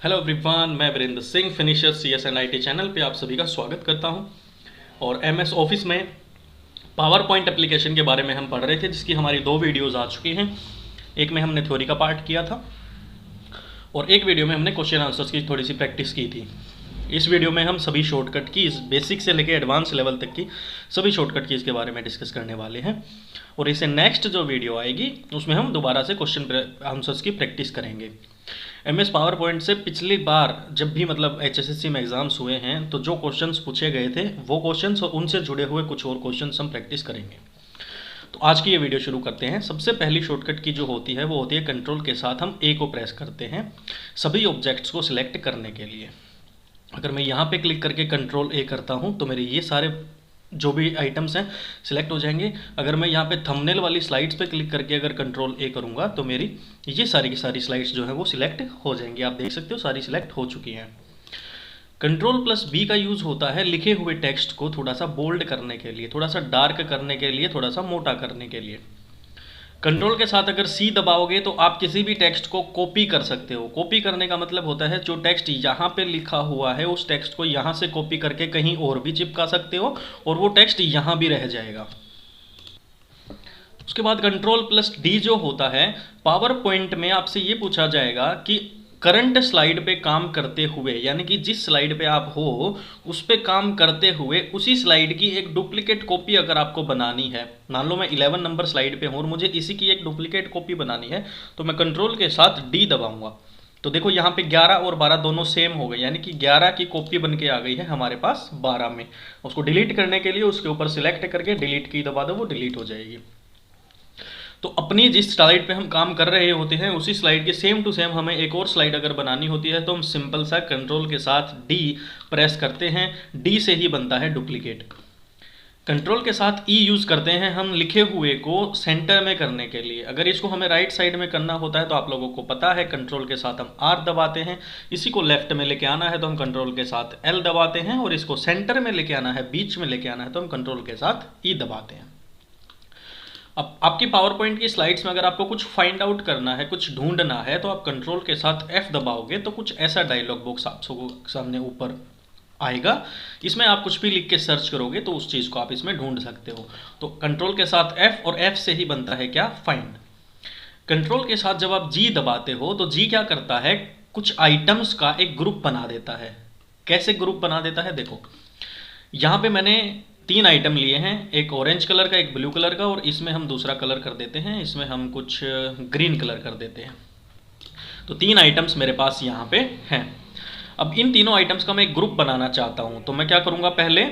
Hello everyone, मैं Virendra Singh finisher CS&IT channel पे आप सभी का स्वागत करता हूं। और MS ऑफिस में पावर पॉइंट एप्लीकेशन के बारे में हम पढ़ रहे थे, जिसकी हमारी 2 वीडियोज़ आ चुकी हैं। एक में हमने थ्योरी का पार्ट किया था और एक वीडियो में हमने क्वेश्चन आंसर्स की थोड़ी सी प्रैक्टिस की थी। इस वीडियो में हम सभी शॉर्टकट कीज़, बेसिक से लेकर एडवांस लेवल तक की सभी शॉर्टकट कीज़ के बारे में डिस्कस करने वाले हैं। और इससे नेक्स्ट जो वीडियो आएगी उसमें हम दोबारा से क्वेश्चन आंसर्स की प्रैक्टिस करेंगे। MS पावर पॉइंट से पिछली बार जब भी HSSC में एग्जाम्स हुए हैं तो जो क्वेश्चंस पूछे गए थे वो क्वेश्चंस और उनसे जुड़े हुए कुछ और क्वेश्चंस हम प्रैक्टिस करेंगे। तो आज की ये वीडियो शुरू करते हैं। सबसे पहली शॉर्टकट की जो होती है वो होती है कंट्रोल के साथ हम A को प्रेस करते हैं सभी ऑब्जेक्ट्स को सिलेक्ट करने के लिए। अगर मैं यहाँ पे क्लिक करके कंट्रोल A करता हूँ तो मेरे ये सारे जो भी आइटम्स हैं सिलेक्ट हो जाएंगे। अगर मैं यहाँ पे थंबनेल वाली स्लाइड्स पे क्लिक करके अगर कंट्रोल A करूँगा तो मेरी ये सारी की सारी स्लाइड्स जो है वो सिलेक्ट हो जाएंगी। आप देख सकते हो सारी सिलेक्ट हो चुकी हैं। कंट्रोल+B का यूज़ होता है लिखे हुए टेक्स्ट को थोड़ा सा बोल्ड करने के लिए, थोड़ा सा डार्क करने के लिए, थोड़ा सा मोटा करने के लिए। कंट्रोल के साथ अगर C दबाओगे तो आप किसी भी टेक्स्ट को कॉपी कर सकते हो। कॉपी करने का मतलब होता है जो टेक्स्ट यहाँ पे लिखा हुआ है उस टेक्स्ट को यहाँ से कॉपी करके कहीं और भी चिपका सकते हो और वो टेक्स्ट यहाँ भी रह जाएगा। उसके बाद कंट्रोल+D जो होता है, पावर पॉइंट में आपसे ये पूछा जाएगा कि करंट स्लाइड पे काम करते हुए, यानी कि जिस स्लाइड पे आप हो उस पे काम करते हुए उसी स्लाइड की एक डुप्लीकेट कॉपी अगर आपको बनानी है। मान लो मैं 11 नंबर स्लाइड पे हूँ और मुझे इसी की एक डुप्लीकेट कॉपी बनानी है तो मैं कंट्रोल के साथ D दबाऊंगा। तो देखो यहाँ पे 11 और 12 दोनों सेम हो गए, यानी कि 11 की कॉपी बन के आ गई है हमारे पास 12 में। उसको डिलीट करने के लिए उसके ऊपर सिलेक्ट करके डिलीट की दबा दो, वो डिलीट हो जाएगी। तो अपनी जिस स्लाइड पे हम काम कर रहे होते हैं उसी स्लाइड के सेम टू सेम हमें एक और स्लाइड अगर बनानी होती है तो हम सिंपल सा कंट्रोल के साथ D प्रेस करते हैं। D से ही बनता है डुप्लीकेट। कंट्रोल के साथ E यूज़ करते हैं हम लिखे हुए को सेंटर में करने के लिए। अगर इसको हमें राइट साइड में करना होता है तो आप लोगों को पता है कंट्रोल के साथ हम R दबाते हैं। इसी को लेफ्ट में लेके आना है तो हम कंट्रोल के साथ L दबाते हैं और इसको सेंटर में लेके आना है, बीच में लेके आना है तो हम कंट्रोल के साथ E दबाते हैं। अब आपकी पावर पॉइंट की स्लाइड्स में अगर आपको कुछ फाइंड आउट करना है, कुछ ढूंढना है तो आप कंट्रोल के साथ F दबाओगे तो कुछ ऐसा डायलॉग बॉक्स आपको सामने ऊपर आएगा। इसमें आप कुछ भी लिख के सर्च करोगे तो उस चीज़ को आप इसमें ढूंढ सकते हो। तो कंट्रोल के साथ F और F से ही बनता है क्या, फाइंड। कंट्रोल के साथ जब आप G दबाते हो तो G क्या करता है, कुछ आइटम्स का एक ग्रुप बना देता है। कैसे ग्रुप बना देता है, देखो यहाँ पे मैंने 3 आइटम लिए हैं, एक ऑरेंज कलर का, एक ब्लू कलर का और इसमें हम दूसरा कलर कर देते हैं, इसमें हम कुछ ग्रीन कलर कर देते हैं। तो 3 आइटम्स मेरे पास यहाँ पे हैं। अब इन तीनों आइटम्स का मैं एक ग्रुप बनाना चाहता हूँ तो मैं क्या करूँगा, पहले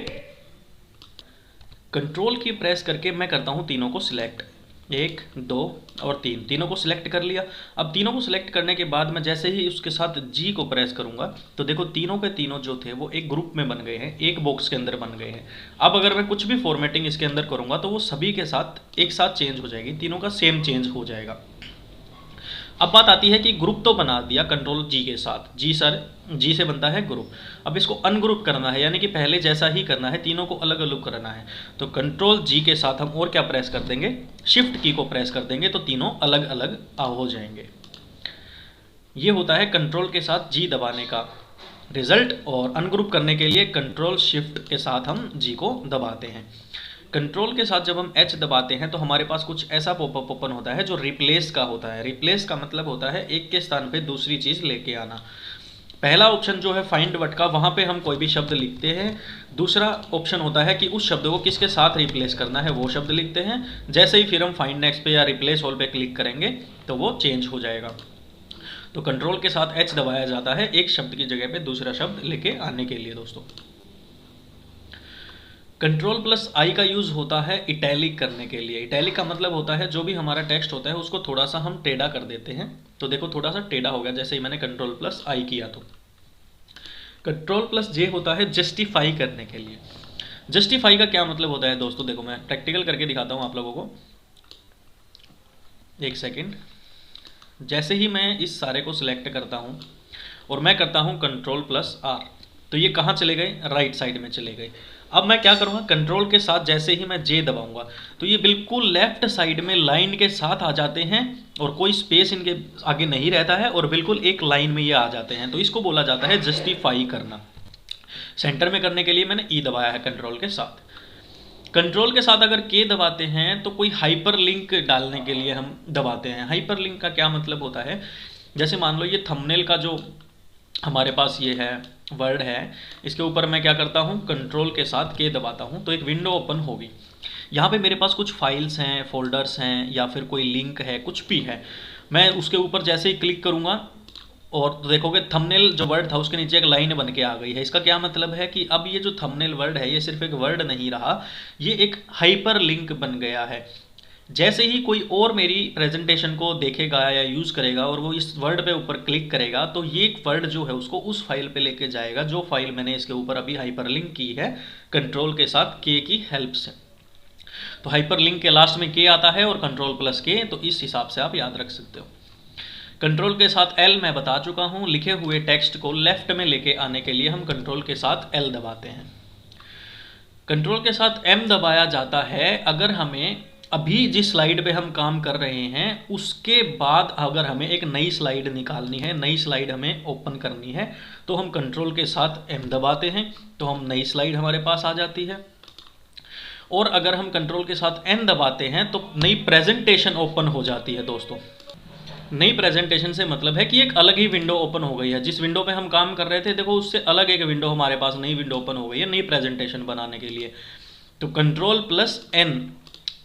कंट्रोल की प्रेस करके मैं करता हूँ तीनों को सिलेक्ट, 1 2 और 3, तीनों को सिलेक्ट कर लिया। अब तीनों को सिलेक्ट करने के बाद मैं जैसे ही उसके साथ G को प्रेस करूंगा तो देखो तीनों के तीनों जो थे वो एक ग्रुप में बन गए हैं, एक बॉक्स के अंदर बन गए हैं। अब अगर मैं कुछ भी फॉर्मेटिंग इसके अंदर करूंगा तो वो सभी के साथ एक साथ चेंज हो जाएगी, तीनों का सेम चेंज हो जाएगा। अब बात आती है कि ग्रुप तो बना दिया कंट्रोल G के साथ, G से बनता है ग्रुप। अब इसको अनग्रुप करना है, यानी कि पहले जैसा ही करना है, तीनों को अलग अलग करना है। तो कंट्रोल G के साथ हम और क्या प्रेस कर देंगे, शिफ्ट की को प्रेस कर देंगे तो तीनों अलग अलग हो जाएंगे। ये होता है कंट्रोल के साथ G दबाने का रिजल्ट। और अनग्रुप करने के लिए कंट्रोल शिफ्ट के साथ हम G को दबाते हैं। कंट्रोल के साथ जब हम H दबाते हैं तो हमारे पास कुछ ऐसा पॉपअप ओपन होता है जो रिप्लेस का होता है। रिप्लेस का मतलब होता है एक के स्थान पे दूसरी चीज़ लेके आना। पहला ऑप्शन जो है फाइंड वर्ड का, वहाँ पे हम कोई भी शब्द लिखते हैं। दूसरा ऑप्शन होता है कि उस शब्द को किसके साथ रिप्लेस करना है, वो शब्द लिखते हैं। जैसे ही फिर हम फाइंड नेक्स्ट पे या रिप्लेस ऑल पे क्लिक करेंगे तो वो चेंज हो जाएगा। तो कंट्रोल के साथ H दबाया जाता है एक शब्द की जगह पे दूसरा शब्द लेके आने के लिए दोस्तों। कंट्रोल+I का यूज़ होता है इटैलिक करने के लिए। इटैलिक का मतलब होता है जो भी हमारा टेक्स्ट होता है उसको थोड़ा सा हम टेढ़ा कर देते हैं। तो देखो थोड़ा सा टेढ़ा हो गया जैसे ही मैंने कंट्रोल+I किया। तो कंट्रोल+J होता है जस्टिफाई करने के लिए। जस्टिफाई का क्या मतलब होता है दोस्तों, देखो मैं प्रैक्टिकल करके दिखाता हूँ आप लोगों को, एक सेकेंड। जैसे ही मैं इस सारे को सिलेक्ट करता हूँ और मैं करता हूँ कंट्रोल+R तो ये कहाँ चले गए, राइट साइड में चले गए। अब मैं क्या करूँगा, कंट्रोल के साथ जैसे ही मैं जे दबाऊंगा तो ये बिल्कुल लेफ्ट साइड में लाइन के साथ आ जाते हैं और कोई स्पेस इनके आगे नहीं रहता है और बिल्कुल एक लाइन में ये आ जाते हैं। तो इसको बोला जाता है जस्टिफाई करना। सेंटर में करने के लिए मैंने ई दबाया है कंट्रोल के साथ। कंट्रोल के साथ अगर के दबाते हैं तो कोई हाइपर लिंक डालने के लिए हम दबाते हैं। हाइपर लिंक का क्या मतलब होता है, जैसे मान लो ये थंबनेल का जो हमारे पास ये है वर्ड है, इसके ऊपर मैं क्या करता हूँ, कंट्रोल के साथ के दबाता हूँ तो एक विंडो ओपन होगी। यहाँ पे मेरे पास कुछ फाइल्स हैं, फोल्डर्स हैं या फिर कोई लिंक है, कुछ भी है। मैं उसके ऊपर जैसे ही क्लिक करूँगा और तो देखोगे थंबनेल जो वर्ड था उसके नीचे एक लाइन बन के आ गई है। इसका क्या मतलब है कि अब ये जो थंबनेल वर्ड है ये सिर्फ एक वर्ड नहीं रहा, ये एक हाइपर लिंक बन गया है। जैसे ही कोई और मेरी प्रेजेंटेशन को देखेगा या यूज़ करेगा और वो इस वर्ड पे ऊपर क्लिक करेगा तो ये वर्ड जो है उसको उस फाइल पे लेके जाएगा जो फाइल मैंने इसके ऊपर अभी हाइपरलिंक की है कंट्रोल के साथ के की हेल्प से। तो हाइपरलिंक के लास्ट में के आता है और कंट्रोल प्लस के, तो इस हिसाब से आप याद रख सकते हो। कंट्रोल के साथ एल मैं बता चुका हूँ, लिखे हुए टेक्स्ट को लेफ्ट में लेके आने के लिए हम कंट्रोल के साथ एल दबाते हैं। कंट्रोल के साथ एम दबाया जाता है अगर हमें अभी जिस स्लाइड पे हम काम कर रहे हैं उसके बाद अगर हमें एक नई स्लाइड निकालनी है, नई स्लाइड हमें ओपन करनी है, तो हम कंट्रोल के साथ एम दबाते हैं तो हम नई स्लाइड हमारे पास आ जाती है। और अगर हम कंट्रोल के साथ एन दबाते हैं तो नई प्रेजेंटेशन ओपन हो जाती है। दोस्तों नई प्रेजेंटेशन से मतलब है कि एक अलग ही विंडो ओपन हो गई है। जिस विंडो पे हम काम कर रहे थे देखो उससे अलग एक विंडो हमारे पास नई विंडो ओपन हो गई है नई प्रेजेंटेशन बनाने के लिए। तो कंट्रोल प्लस एन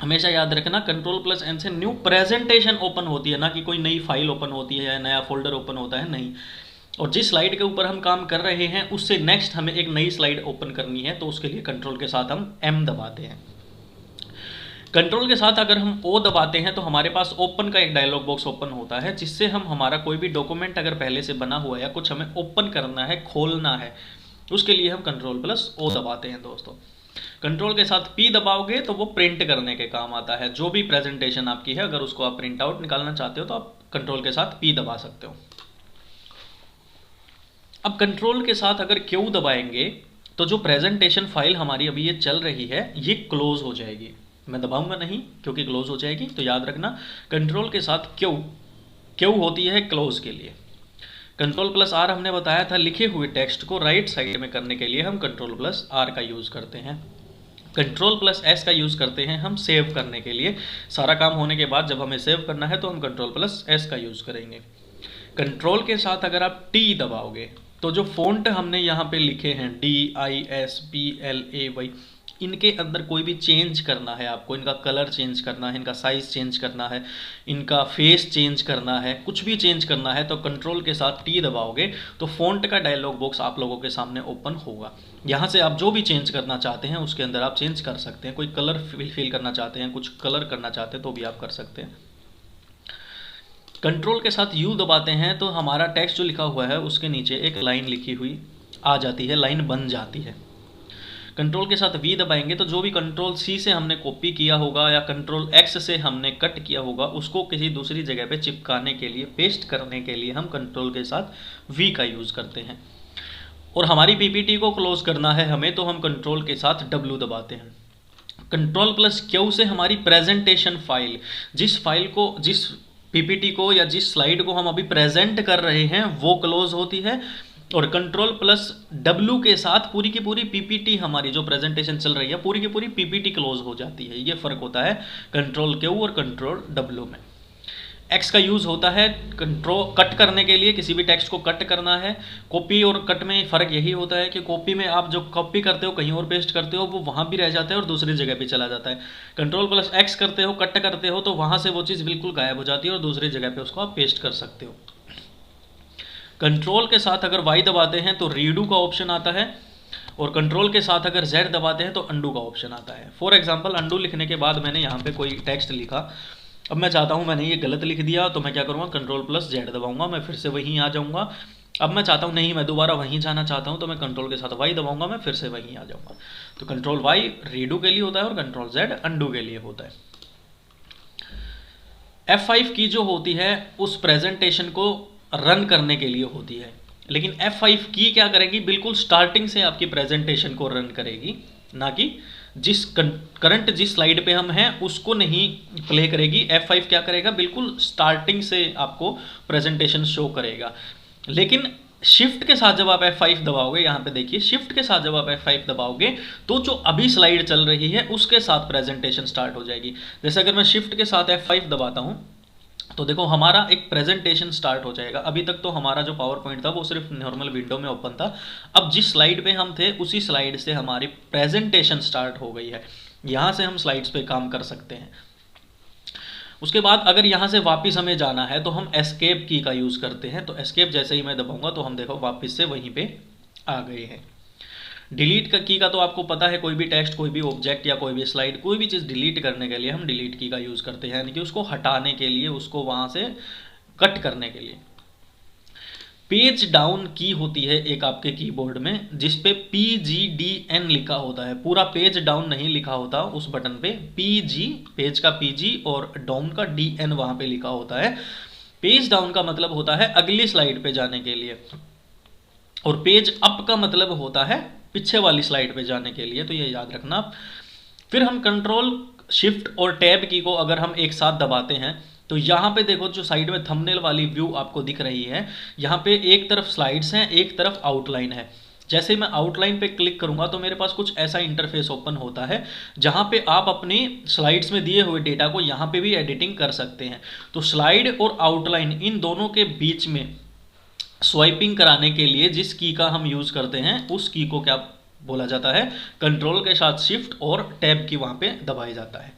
हमेशा याद रखना, कंट्रोल प्लस एन से न्यू प्रेजेंटेशन ओपन होती है, ना कि कोई नई फाइल ओपन होती है या नया फोल्डर ओपन होता है, नहीं। और जिस स्लाइड के ऊपर हम काम कर रहे हैं उससे नेक्स्ट हमें एक नई स्लाइड ओपन करनी है तो उसके लिए कंट्रोल के साथ हम एम दबाते हैं। कंट्रोल के साथ अगर हम ओ दबाते हैं तो हमारे पास ओपन का एक डायलॉग बॉक्स ओपन होता है जिससे हम हमारा कोई भी डॉक्यूमेंट अगर पहले से बना हुआ है या कुछ हमें ओपन करना है, खोलना है, उसके लिए हम कंट्रोल प्लस ओ दबाते हैं। दोस्तों कंट्रोल के साथ पी दबाओगे तो वो प्रिंट करने के काम आता है। जो भी प्रेजेंटेशन आपकी है अगर उसको आप प्रिंट आउट निकालना चाहते हो तो आप कंट्रोल के साथ पी दबा सकते हो। अब कंट्रोल के साथ अगर क्यू दबाएंगे तो जो प्रेजेंटेशन फाइल हमारी अभी ये चल रही है ये क्लोज हो जाएगी। मैं दबाऊंगा नहीं क्योंकि क्लोज हो जाएगी, तो याद रखना कंट्रोल के साथ क्यू, क्यू होती है क्लोज के लिए। कंट्रोल प्लस आर हमने बताया था लिखे हुए टेक्स्ट को राइट साइड में करने के लिए हम कंट्रोल प्लस आर का यूज़ करते हैं। कंट्रोल प्लस एस का यूज़ करते हैं हम सेव करने के लिए। सारा काम होने के बाद जब हमें सेव करना है तो हम कंट्रोल प्लस एस का यूज़ करेंगे। कंट्रोल के साथ अगर आप टी दबाओगे तो जो फ़ॉन्ट हमने यहाँ पे लिखे हैं DISPLAY, इनके अंदर कोई भी चेंज करना है आपको, इनका कलर चेंज करना है, इनका साइज़ चेंज करना है, इनका फेस चेंज करना है, कुछ भी चेंज करना है तो कंट्रोल के साथ टी दबाओगे तो फ़ॉन्ट का डायलॉग बॉक्स आप लोगों के सामने ओपन होगा। यहाँ से आप जो भी चेंज करना चाहते हैं उसके अंदर आप चेंज कर सकते हैं। कोई कलर फिल करना चाहते हैं, कुछ कलर करना चाहते हैं तो भी आप कर सकते हैं। कंट्रोल के साथ यू दबाते हैं तो हमारा टेक्स्ट जो लिखा हुआ है उसके नीचे एक लाइन लिखी हुई आ जाती है, लाइन बन जाती है। कंट्रोल के साथ वी दबाएंगे तो जो भी कंट्रोल सी से हमने कॉपी किया होगा या कंट्रोल एक्स से हमने कट किया होगा उसको किसी दूसरी जगह पे चिपकाने के लिए, पेस्ट करने के लिए हम कंट्रोल के साथ वी का यूज़ करते हैं। और हमारी पीपीटी को क्लोज करना है हमें तो हम कंट्रोल के साथ डब्ल्यू दबाते हैं। कंट्रोल प्लस क्यू से हमारी प्रेजेंटेशन फाइल, जिस फाइल को, जिस पीपीटी को या जिस स्लाइड को हम अभी प्रेजेंट कर रहे हैं वो क्लोज होती है। और कंट्रोल प्लस डब्ल्यू के साथ पूरी की पूरी पीपीटी, हमारी जो प्रेजेंटेशन चल रही है पूरी की पूरी पीपीटी क्लोज हो जाती है। ये फर्क होता है कंट्रोल क्यू और कंट्रोल डब्ल्यू में। एक्स का यूज़ होता है कंट्रोल कट करने के लिए, किसी भी टेक्स्ट को कट करना है। कॉपी और कट में फ़र्क यही होता है कि कॉपी में आप जो कॉपी करते हो कहीं और पेस्ट करते हो वो वहाँ भी रह जाता है और दूसरी जगह पे चला जाता है। कंट्रोल प्लस एक्स करते हो, कट करते हो तो वहाँ से वो चीज़ बिल्कुल गायब हो जाती है और दूसरी जगह पे उसको आप पेस्ट कर सकते हो। कंट्रोल के साथ अगर वाई दबाते हैं तो रीडू का ऑप्शन आता है और कंट्रोल के साथ अगर जेड दबाते हैं तो अंडू का ऑप्शन आता है। फॉर एग्जांपल अंडू लिखने के बाद मैंने यहाँ पे कोई टेक्स्ट लिखा, अब मैं चाहता हूँ मैंने ये गलत लिख दिया तो मैं क्या करूँगा, कंट्रोल प्लस जेड दबाऊंगा, मैं फिर से वहीं आ जाऊँगा। अब मैं चाहता हूँ नहीं मैं दोबारा वहीं जाना चाहता हूँ तो मैं कंट्रोल के साथ वाई दबाऊंगा, मैं फिर से वहीं आ जाऊँगा। तो कंट्रोल वाई रीडू के लिए होता है और कंट्रोल जेड अंडू के लिए होता है। F5 की जो होती है उस प्रेजेंटेशन को रन करने के लिए होती है, लेकिन F5 की क्या करेगी, बिल्कुल स्टार्टिंग से आपकी प्रेजेंटेशन को रन करेगी। ना कि जिस करंट जिस स्लाइड पे हम हैं उसको नहीं प्ले करेगी। F5 क्या करेगा, बिल्कुल स्टार्टिंग से आपको प्रेजेंटेशन शो करेगा। लेकिन शिफ्ट के साथ जब आप F5 दबाओगे, यहाँ पे देखिए शिफ्ट के साथ जब आप F5 दबाओगे तो जो अभी स्लाइड चल रही है उसके साथ प्रेजेंटेशन स्टार्ट हो जाएगी। जैसे अगर मैं शिफ्ट के साथ F5 दबाता हूँ तो देखो हमारा एक प्रेजेंटेशन स्टार्ट हो जाएगा। अभी तक तो हमारा जो पावर पॉइंट था वो सिर्फ नॉर्मल विंडो में ओपन था। अब जिस स्लाइड पे हम थे उसी स्लाइड से हमारी प्रेजेंटेशन स्टार्ट हो गई है। यहाँ से हम स्लाइड्स पे काम कर सकते हैं। उसके बाद अगर यहाँ से वापस हमें जाना है तो हम एस्केप की का यूज़ करते हैं। तो एस्केप जैसे ही मैं दबाऊंगा तो हम देखो वापस से वहीं पे आ गए हैं। डिलीट का की का तो आपको पता है, कोई भी टेक्स्ट, कोई भी ऑब्जेक्ट या कोई भी स्लाइड, कोई भी चीज़ डिलीट करने के लिए हम डिलीट की का यूज़ करते हैं, यानी कि उसको हटाने के लिए, उसको वहाँ से कट करने के लिए। पेज डाउन की होती है एक आपके कीबोर्ड में जिस पे PGDN लिखा होता है। पूरा पेज डाउन नहीं लिखा होता उस बटन पे, PG पेज का PG और डाउन का DN वहाँ पे लिखा होता है। पेज डाउन का मतलब होता है अगली स्लाइड पे जाने के लिए, और पेज अप का मतलब होता है पीछे वाली स्लाइड पे जाने के लिए। तो ये याद रखना। फिर हम कंट्रोल शिफ्ट और टैब की को अगर हम एक साथ दबाते हैं तो यहाँ पे देखो जो साइड में थंबनेल वाली व्यू आपको दिख रही है, यहाँ पे एक तरफ स्लाइड्स हैं, एक तरफ आउटलाइन है। जैसे ही मैं आउटलाइन पे क्लिक करूंगा तो मेरे पास कुछ ऐसा इंटरफेस ओपन होता है जहां पे आप अपनी स्लाइड्स में दिए हुए डेटा को यहाँ पे भी एडिटिंग कर सकते हैं। तो स्लाइड और आउटलाइन इन दोनों के बीच में स्वाइपिंग कराने के लिए जिस की का हम यूज करते हैं उस की को क्या बोला जाता है, कंट्रोल के साथ शिफ्ट और टैब की वहां पे दबाया जाता है।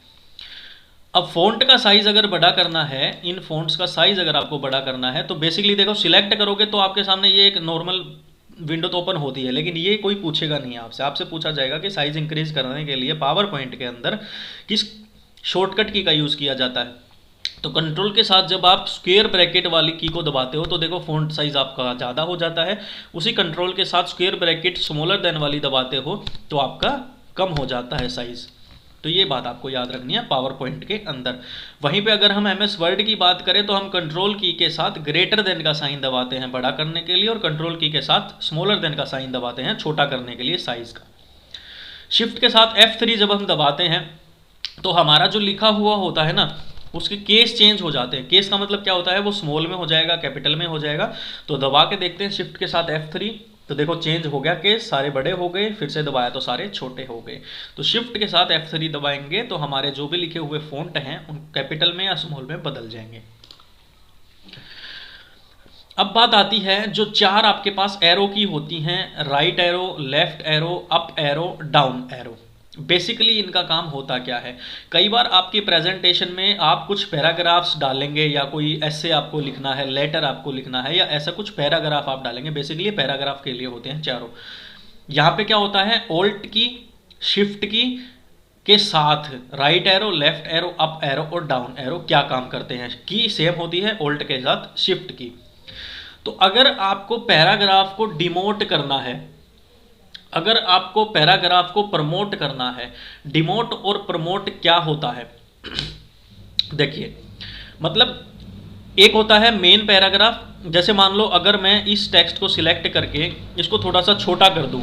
अब फ़ॉन्ट का साइज अगर बड़ा करना है, इन फ़ॉन्ट्स का साइज अगर आपको बड़ा करना है तो बेसिकली देखो सिलेक्ट करोगे तो आपके सामने ये एक नॉर्मल विंडो तो ओपन होती है, लेकिन ये कोई पूछेगा नहीं आपसे। आपसे पूछा जाएगा कि साइज इंक्रीज करने के लिए पावर पॉइंट के अंदर किस शॉर्टकट की का यूज़ किया जाता है। तो कंट्रोल के साथ जब आप स्क्वायर ब्रैकेट वाली की को दबाते हो तो देखो फ़ॉन्ट साइज आपका ज़्यादा हो जाता है। उसी कंट्रोल के साथ स्क्वायर ब्रैकेट स्मॉलर देन वाली दबाते हो तो आपका कम हो जाता है साइज़। तो ये बात आपको याद रखनी है पावर पॉइंट के अंदर। वहीं पे अगर हम MS वर्ड की बात करें तो हम कंट्रोल की के साथ ग्रेटर देन का साइन दबाते हैं बड़ा करने के लिए, और कंट्रोल की के साथ स्मॉलर देन का साइन दबाते हैं छोटा करने के लिए साइज का। शिफ्ट के साथ F3 जब हम दबाते हैं तो हमारा जो लिखा हुआ होता है ना उसके केस चेंज हो जाते हैं। केस का मतलब क्या होता है, वो स्मॉल में हो जाएगा, कैपिटल में हो जाएगा। तो दबा के देखते हैं शिफ्ट के साथ F3 तो देखो चेंज हो गया, केस सारे बड़े हो गए, फिर से दबाया तो सारे छोटे हो गए। तो शिफ्ट के साथ F3 दबाएंगे तो हमारे जो भी लिखे हुए फॉन्ट हैं उन कैपिटल में या स्मॉल में बदल जाएंगे। अब बात आती है जो चार आपके पास एरो की होती हैं, right arrow, left arrow, up arrow, down arrow. Basically इनका काम होता क्या है, कई बार आपकी प्रेजेंटेशन में आप कुछ पैराग्राफ्स डालेंगे या कोई ऐसे आपको लिखना है, लेटर आपको लिखना है या ऐसा कुछ पैराग्राफ आप डालेंगे। बेसिकली पैराग्राफ के लिए होते हैं चारों। यहाँ पे क्या होता है, ऑल्ट की, शिफ्ट की के साथ right arrow, left arrow, up arrow और डाउन एरो क्या काम करते हैं। की सेम होती है ऑल्ट के साथ शिफ्ट की। तो अगर आपको पैराग्राफ को डिमोट करना है, अगर आपको पैराग्राफ को प्रमोट करना है, डिमोट और प्रमोट क्या होता है देखिए, मतलब एक होता है मेन पैराग्राफ। जैसे मान लो अगर मैं इस टेक्स्ट को सिलेक्ट करके इसको थोड़ा सा छोटा कर दूं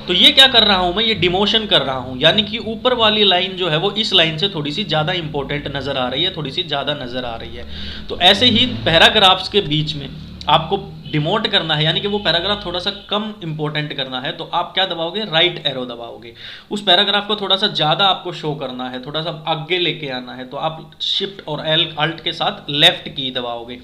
तो ये क्या कर रहा हूं मैं, ये डिमोशन कर रहा हूं, यानी कि ऊपर वाली लाइन जो है वो इस लाइन से थोड़ी सी ज़्यादा इंपॉर्टेंट नज़र आ रही है, थोड़ी सी ज़्यादा नज़र आ रही है। तो ऐसे ही पैराग्राफ्स के बीच में आपको डिमोट करना है, यानी कि वो पैराग्राफ थोड़ा सा कम इंपॉर्टेंट करना है, तो आप क्या दबाओगे, राइट एरो दबाओगे। उस पैराग्राफ को थोड़ा सा ज़्यादा आपको शो करना है, थोड़ा सा आगे लेके आना है, तो आप शिफ्ट और अल्ट के साथ लेफ्ट की दबाओगे।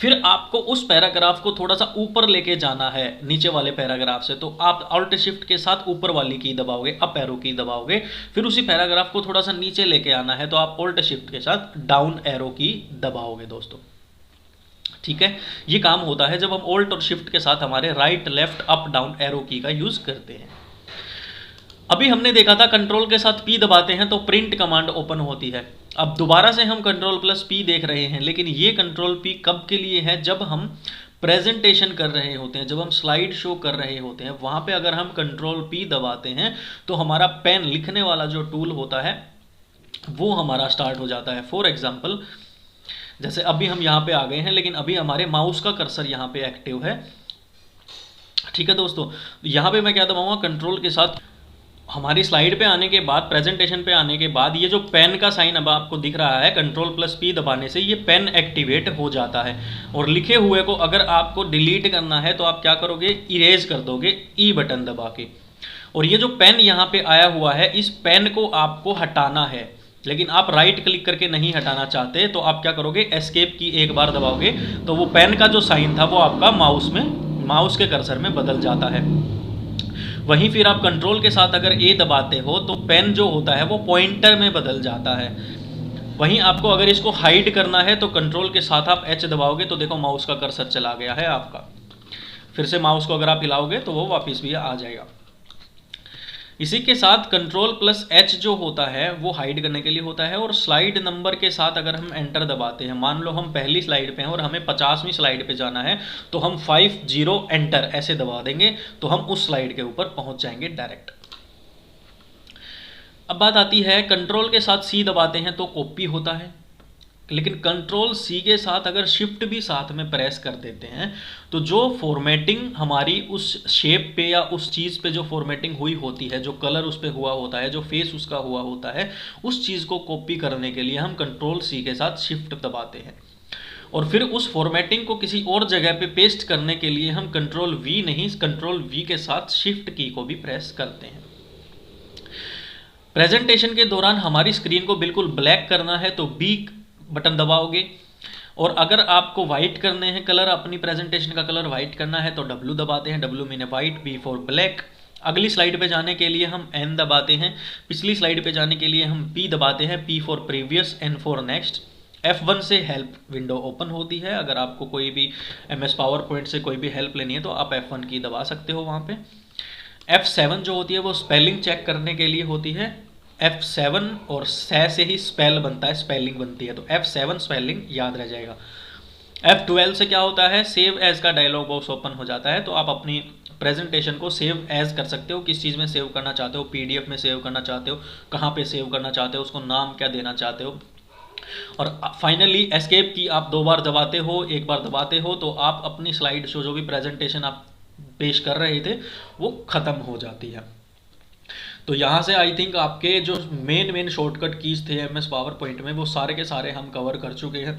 फिर आपको उस पैराग्राफ को थोड़ा सा ऊपर लेके जाना है नीचे वाले पैराग्राफ से, तो आप अल्ट शिफ्ट के साथ ऊपर वाली की दबाओगे, अप एरो की दबाओगे। फिर उसी पैराग्राफ को थोड़ा सा नीचे लेके आना है तो आप अल्ट शिफ्ट के साथ डाउन एरो की दबाओगे दोस्तों। ठीक है, ये काम होता है जब हम ऑल्ट और शिफ्ट के साथ हमारे right, left, up, down arrow की का यूज करते हैं। अभी हमने देखा था कंट्रोल के साथ P दबाते हैं तो प्रिंट कमांड ओपन होती है। अब दोबारा से हम कंट्रोल प्लस P देख रहे हैं, लेकिन ये कंट्रोल P कब के लिए है, जब हम प्रेजेंटेशन कर रहे होते हैं, जब हम स्लाइड शो कर रहे होते हैं, वहां पे अगर हम कंट्रोल P दबाते हैं तो हमारा पेन लिखने वाला जो टूल होता है वो हमारा स्टार्ट हो जाता है। फॉर एग्जाम्पल जैसे अभी हम यहाँ पे आ गए हैं, लेकिन अभी हमारे माउस का कर्सर यहाँ पे एक्टिव है। ठीक है दोस्तों, यहाँ पे मैं क्या दबाऊंगा, कंट्रोल के साथ हमारी स्लाइड पे आने के बाद, प्रेजेंटेशन पे आने के बाद, ये जो पेन का साइन अब आपको दिख रहा है, Ctrl+P दबाने से ये पेन एक्टिवेट हो जाता है। और लिखे हुए को अगर आपको डिलीट करना है तो आप क्या करोगे, इरेज कर दोगे ई बटन दबा के। और ये जो पेन यहाँ पे आया हुआ है, इस पेन को आपको हटाना है, लेकिन आप राइट क्लिक करके नहीं हटाना चाहते तो आप क्या करोगे, एस्केप की एक बार दबाओगे तो वो पेन का जो साइन था वो आपका माउस के कर्सर में बदल जाता है। वहीं फिर आप कंट्रोल के साथ अगर ए दबाते हो तो पेन जो होता है वो पॉइंटर में बदल जाता है। वहीं आपको अगर इसको हाइड करना है तो कंट्रोल के साथ आप एच दबाओगे तो देखो माउस का कर्सर चला गया है आपका। फिर से माउस को अगर आप हिलाओगे तो वो वापस भी आ जाएगा। इसी के साथ Ctrl+H जो होता है वो हाइड करने के लिए होता है। और स्लाइड नंबर के साथ अगर हम एंटर दबाते हैं, मान लो हम पहली स्लाइड पे हैं और हमें 50वीं स्लाइड पे जाना है, तो हम 50 एंटर ऐसे दबा देंगे तो हम उस स्लाइड के ऊपर पहुंच जाएंगे डायरेक्ट। अब बात आती है, कंट्रोल के साथ सी दबाते हैं तो कॉपी होता है, लेकिन Ctrl+C के साथ अगर शिफ्ट भी साथ में प्रेस कर देते हैं तो जो फॉर्मेटिंग हमारी उस शेप पे या उस चीज़ पे जो फॉर्मेटिंग हुई होती है, जो कलर उस पे हुआ होता है, जो फेस उसका हुआ होता है, उस चीज़ को कॉपी करने के लिए हम Ctrl+C के साथ शिफ्ट दबाते हैं। और फिर उस फॉर्मेटिंग को किसी और जगह पे पेस्ट करने के लिए हम Ctrl+V नहीं, Ctrl+V के साथ शिफ्ट की को भी प्रेस करते हैं। प्रेजेंटेशन के दौरान हमारी स्क्रीन को बिल्कुल ब्लैक करना है तो बी बटन दबाओगे, और अगर आपको वाइट करने हैं कलर, अपनी प्रेजेंटेशन का कलर वाइट करना है तो W दबाते हैं, W means white, B for black. अगली स्लाइड पे जाने के लिए हम N दबाते हैं, पिछली स्लाइड पे जाने के लिए हम P दबाते हैं, P for previous, N for next. F1 से हेल्प विंडो ओपन होती है, अगर आपको कोई भी MS पावर पॉइंट से कोई भी हेल्प लेनी है तो आप F1 की दबा सकते हो वहाँ पे। F7 जो होती है वो स्पेलिंग चेक करने के लिए होती है। F7 और से ही स्पेल बनता है, स्पेलिंग बनती है, तो F7 स्पेलिंग याद रह जाएगा। F12 से क्या होता है, सेव एज का डायलॉग बॉक्स ओपन हो जाता है, तो आप अपनी प्रेजेंटेशन को सेव एज कर सकते हो, किस चीज़ में सेव करना चाहते हो, PDF में सेव करना चाहते हो, कहाँ पे सेव करना चाहते हो, उसको नाम क्या देना चाहते हो। और फाइनली एस्केप की आप 2 बार दबाते हो, 1 बार दबाते हो तो आप अपनी स्लाइड शो जो भी प्रेजेंटेशन आप पेश कर रहे थे वो ख़त्म हो जाती है। तो यहाँ से आई थिंक आपके जो मेन शॉर्टकट कीज थे MS पावर पॉइंट में वो सारे के सारे हम कवर कर चुके हैं।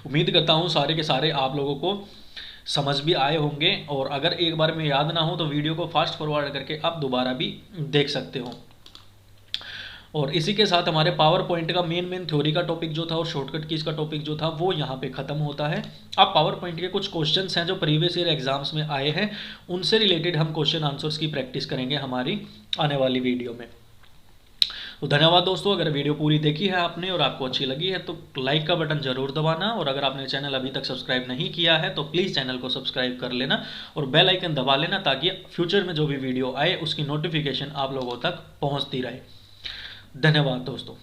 उम्मीद करता हूँ सारे के सारे आप लोगों को समझ भी आए होंगे, और अगर एक बार में याद ना हो तो वीडियो को फास्ट फॉरवर्ड करके आप दोबारा भी देख सकते हो। और इसी के साथ हमारे पावर पॉइंट का मेन थ्योरी का टॉपिक जो था और शॉर्टकट कीज का टॉपिक जो था वो यहाँ पे ख़त्म होता है। अब पावर पॉइंट के कुछ क्वेश्चंस हैं जो प्रीवियस ईयर एग्जाम्स में आए हैं, उनसे रिलेटेड हम क्वेश्चन आंसर्स की प्रैक्टिस करेंगे हमारी आने वाली वीडियो में। तो धन्यवाद दोस्तों, अगर वीडियो पूरी देखी है आपने और आपको अच्छी लगी है तो लाइक का बटन जरूर दबाना, और अगर आपने चैनल अभी तक सब्सक्राइब नहीं किया है तो प्लीज़ चैनल को सब्सक्राइब कर लेना और बेल आइकन दबा लेना, ताकि फ्यूचर में जो भी वीडियो आए उसकी नोटिफिकेशन आप लोगों तक पहुँचती रहे। धन्यवाद दोस्तों।